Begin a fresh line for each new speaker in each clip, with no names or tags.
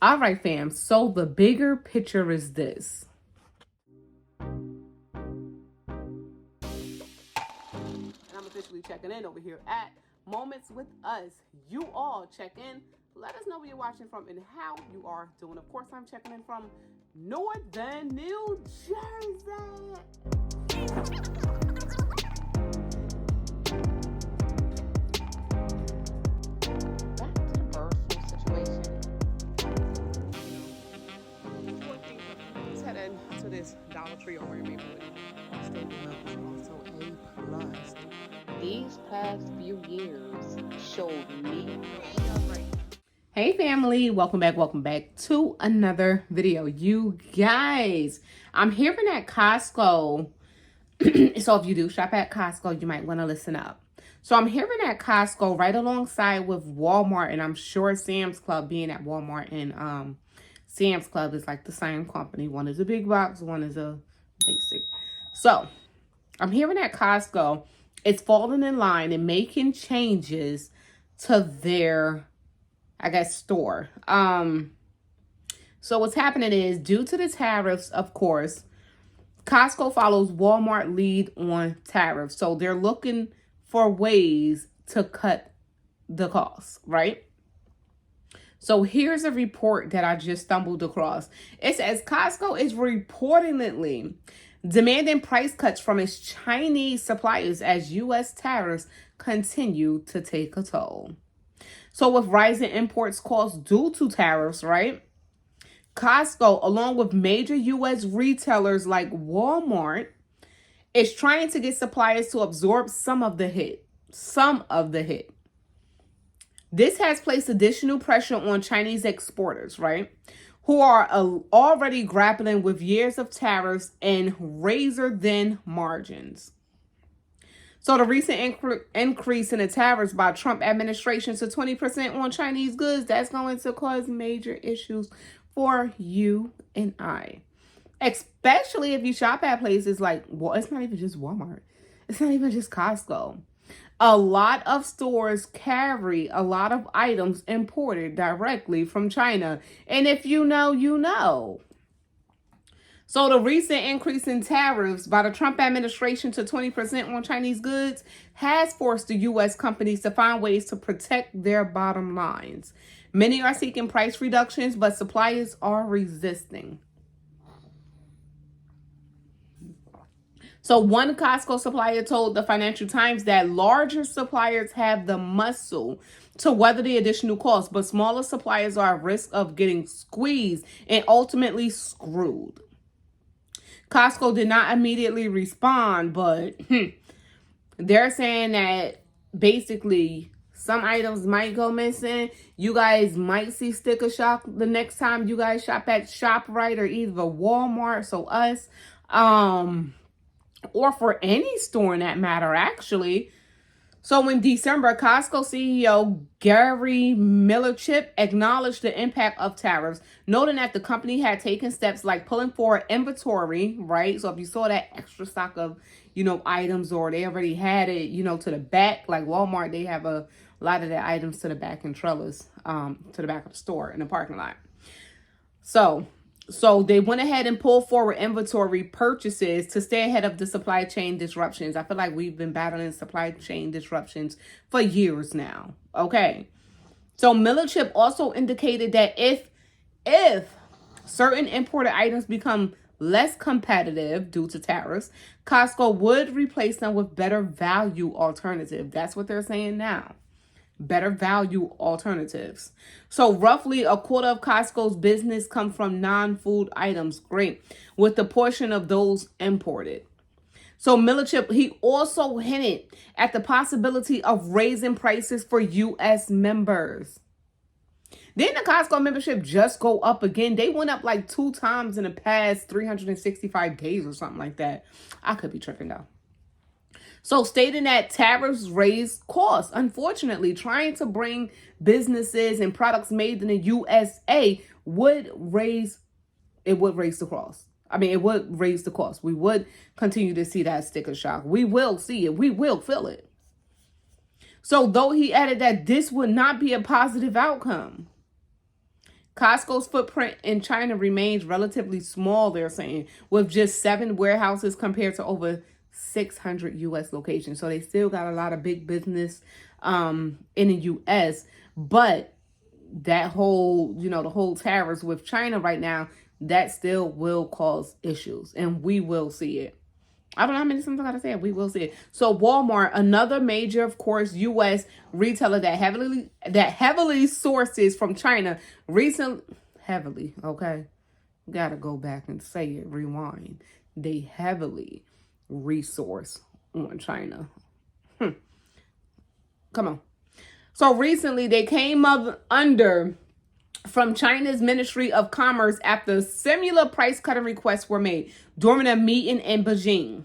All right, fam. So the bigger picture is this. And I'm officially checking in over here at Moments with Us. You all check in. Let us know where you're watching from and how you are doing. Of course, I'm checking in from Northern New Jersey. Back to the personal situation. Let's head into this Dollar Tree over in Maplewood. Also a plus. These past few years showed me. Hey family, welcome back to another video. You guys, I'm hearing at Costco. So if you do shop at Costco, you might want to listen up. So I'm hearing at Costco right alongside with Walmart, and I'm sure Sam's Club, being at Walmart and Sam's Club is like the same company. One is a big box, one is a basic. So I'm hearing at Costco, it's falling in line and making changes to their, I guess, store. So what's happening is, due to the tariffs, of course, Costco follows Walmart lead on tariffs. So they're looking for ways to cut the costs, right? So here's a report that I just stumbled across. It says Costco is reportedly demanding price cuts from its Chinese suppliers as U.S. tariffs continue to take a toll. So with rising imports costs due to tariffs, right? Costco, along with major U.S. retailers like Walmart, is trying to get suppliers to absorb some of the hit. This has placed additional pressure on Chinese exporters, right? Who are already grappling with years of tariffs and razor-thin margins. So the recent increase in the tariffs by Trump administration to 20% on Chinese goods, that's going to cause major issues for you and I. Especially if you shop at places like, well, it's not even just Walmart. It's not even just Costco. A lot of stores carry a lot of items imported directly from China. And if you know, you know. So the recent increase in tariffs by the Trump administration to 20% on Chinese goods has forced the U.S. companies to find ways to protect their bottom lines. Many are seeking price reductions, but suppliers are resisting. So one Costco supplier told the Financial Times that larger suppliers have the muscle to weather the additional costs, but smaller suppliers are at risk of getting squeezed and ultimately screwed. Costco did not immediately respond, but they're saying that basically some items might go missing. You guys might see sticker shock the next time you guys shop at ShopRite or either Walmart, so us, or for any store in that matter, actually. So in December, Costco CEO Gary Millerchip acknowledged the impact of tariffs, noting that the company had taken steps like pulling forward inventory, right? So if you saw that extra stock of, items, or they already had it, to the back, like Walmart, they have a lot of their items to the back in trellis, to the back of the store in the parking lot. So they went ahead and pulled forward inventory purchases to stay ahead of the supply chain disruptions. I feel like we've been battling supply chain disruptions for years now. Okay. So Millerchip also indicated that if certain imported items become less competitive due to tariffs, Costco would replace them with better value alternative. That's what they're saying now. Better value alternatives. So roughly a quarter of Costco's business comes from non-food items. Great. With a portion of those imported. So Millerchip, he also hinted at the possibility of raising prices for U.S. members. Didn't the Costco membership just go up again? They went up like 2 times in the past 365 days or something like that. I could be tripping though. So stating that tariffs raise costs. Unfortunately, trying to bring businesses and products made in the USA would raise the cost. It would raise the cost. We would continue to see that sticker shock. We will see it. We will feel it. So though he added that this would not be a positive outcome, Costco's footprint in China remains relatively small, they're saying, with just 7 warehouses compared to over 600 U.S. locations. So they still got a lot of big business in the U.S., but that whole, the whole tariffs with China right now, that still will cause issues, and we will see it. I don't know how many times I gotta say it. We will see it. So Walmart, another major, of course, U.S. retailer that heavily sources from China, okay, gotta go back and say it. Rewind. They heavily resource on China. Come on. So recently, they came up under from China's Ministry of Commerce after similar price-cutting requests were made during a meeting in Beijing.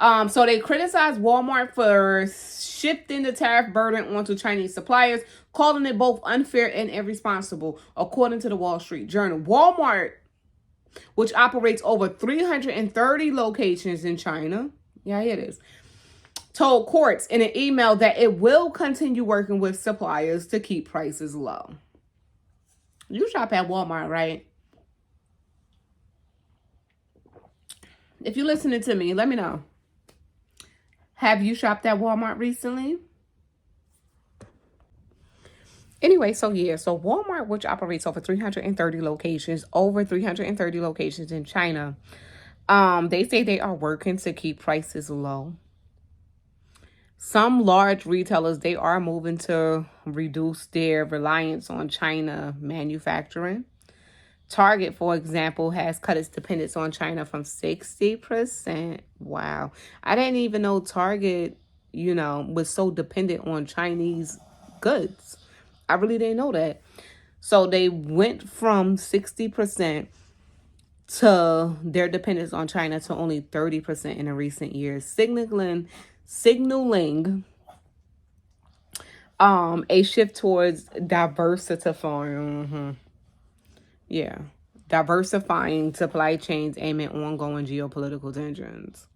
So they criticized Walmart for shifting the tariff burden onto Chinese suppliers, calling it both unfair and irresponsible, according to the Wall Street Journal. Walmart, which operates over 330 locations in China, yeah, it is, told courts in an email that it will continue working with suppliers to keep prices low. You shop at Walmart, right? If you're listening to me, let me know. Have you shopped at Walmart recently? Anyway, so Walmart, which operates over 330 locations in China, they say they are working to keep prices low. Some large retailers, they are moving to reduce their reliance on China manufacturing. Target, for example, has cut its dependence on China from 60%. Wow. I didn't even know Target, was so dependent on Chinese goods. I really didn't know that. So they went from 60% to their dependence on China to only 30% in the recent years, signaling a shift towards diversifying supply chains amid ongoing geopolitical tensions.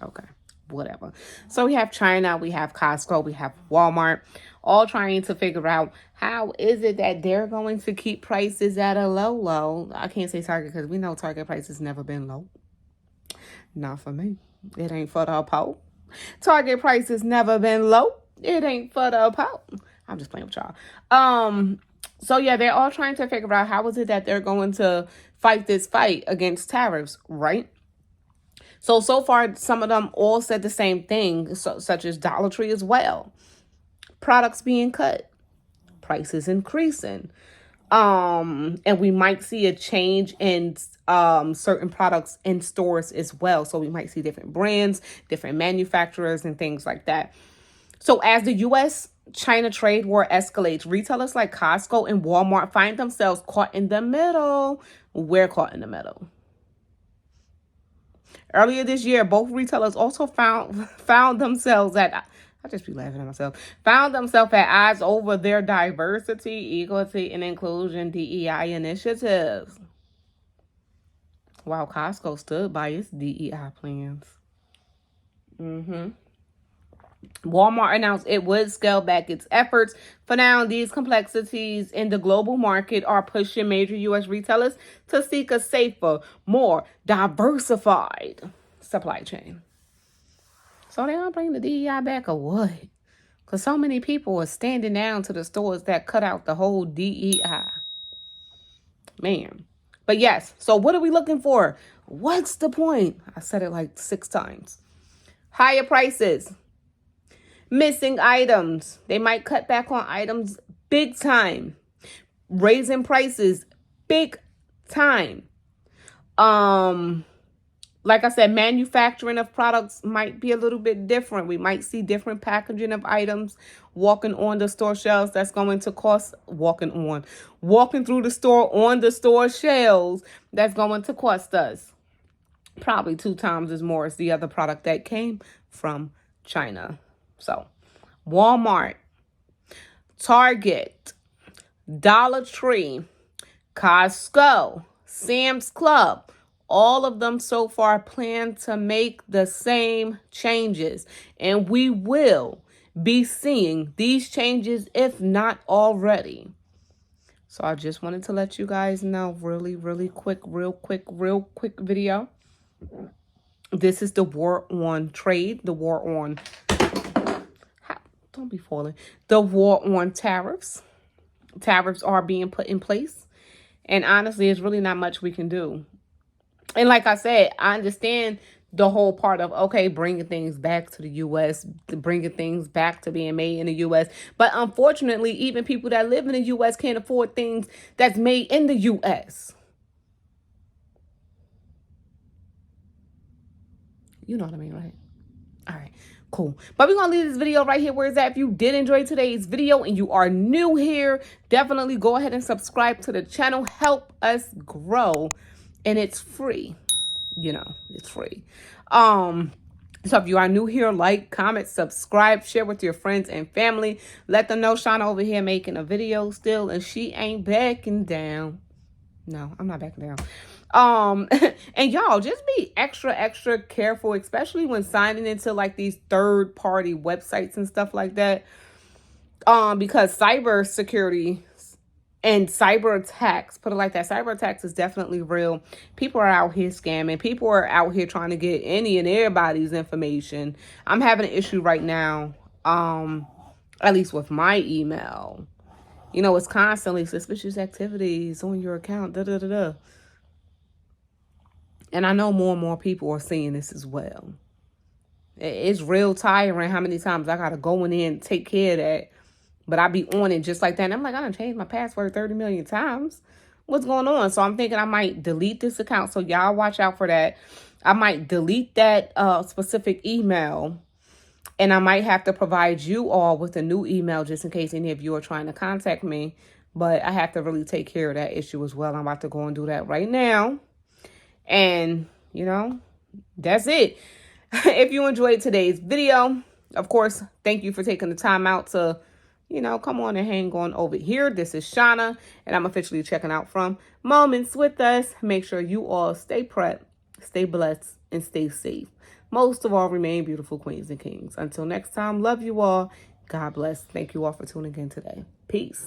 Okay, whatever. So we have China, we have Costco, we have Walmart, all trying to figure out how is it that they're going to keep prices at a low. I can't say Target because we know Target prices never been low. Not for me. It ain't for the po. Target prices never been low. It ain't for the po. I'm just playing with y'all. So yeah, they're all trying to figure out how is it that they're going to fight this fight against tariffs, right? So far, some of them all said the same thing, such as Dollar Tree as well. Products being cut, prices increasing. And we might see a change in certain products in stores as well. So we might see different brands, different manufacturers, and things like that. So as the U.S.-China trade war escalates, retailers like Costco and Walmart find themselves caught in the middle. We're caught in the middle. Earlier this year, both retailers also found themselves at, I just be laughing at myself, found themselves at odds over their diversity, equity, and inclusion DEI initiatives. While Costco stood by its DEI plans. Walmart announced it would scale back its efforts. For now, these complexities in the global market are pushing major U.S. retailers to seek a safer, more diversified supply chain. So they don't bring the DEI back or what? Because so many people are standing down to the stores that cut out the whole DEI. Man. But yes, so what are we looking for? What's the point? I said it like 6 times. Higher prices. Missing items. They might cut back on items big time. Raising prices big time. Like I said, manufacturing of products might be a little bit different. We might see different packaging of items walking on the store shelves. That's going to cost walking through the store on the store shelves. That's going to cost us probably 2 times as more as the other product that came from China. So Walmart, Target, Dollar Tree, Costco, Sam's Club, all of them so far plan to make the same changes. And we will be seeing these changes, if not already. So I just wanted to let you guys know, real quick video. This is the war on trade, the war on, don't be falling, the war on tariffs. Tariffs are being put in place. And honestly, there's really not much we can do. And like I said, I understand the whole part of, okay, bringing things back to the U.S., bringing things back to being made in the U.S. But unfortunately, even people that live in the U.S. can't afford things that's made in the U.S. You know what I mean, right? All right, cool. But we're going to leave this video right here where it's at. If you did enjoy today's video and you are new here, definitely go ahead and subscribe to the channel. Help us grow. And it's free. You know, it's free. So if you are new here, like, comment, subscribe, share with your friends and family. Let them know Shauna over here making a video still, and she ain't backing down. No, I'm not backing down. And y'all, just be extra careful, especially when signing into like these third-party websites and stuff like that. Because cybersecurity and cyber attacks, put it like that, cyber attacks is definitely real. People are out here scamming. People are out here trying to get any and everybody's information. I'm having an issue right now, at least with my email. You know, it's constantly suspicious activities on your account, And I know more and more people are seeing this as well. It's real tiring how many times I got to go in and take care of that. But I be on it just like that. And I'm like, I done changed my password 30 million times. What's going on? So I'm thinking I might delete this account. So y'all watch out for that. I might delete that specific email. And I might have to provide you all with a new email just in case any of you are trying to contact me. But I have to really take care of that issue as well. I'm about to go and do that right now. And, you know, that's it. If you enjoyed today's video, of course, thank you for taking the time out to, you know, come on and hang on over here. This is Shauna, and I'm officially checking out from Moments with Us. Make sure you all stay prepped, stay blessed, and stay safe. Most of all, remain beautiful queens and kings. Until next time, love you all. God bless. Thank you all for tuning in today. Peace.